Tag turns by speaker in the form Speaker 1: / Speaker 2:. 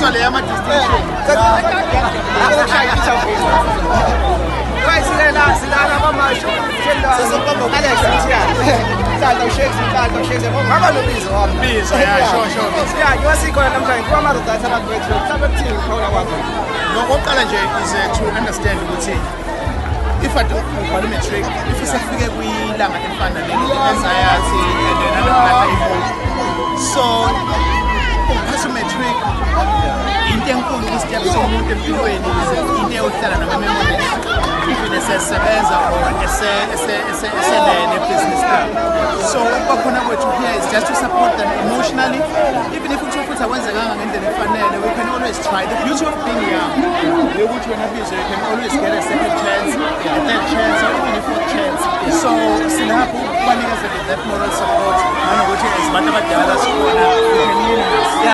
Speaker 1: Uzwa le yama distinction. To understand if I do volumetric, if it's a figure we learn at the final anxiety and another so volumetric in the step so moved in the hotel and memories if it's a business so what we here is just to support them emotionally even if we talk with we can always try the beauty of being young you can always get a second chance a third chance or even a fourth chance so Sinapu that moral support and what is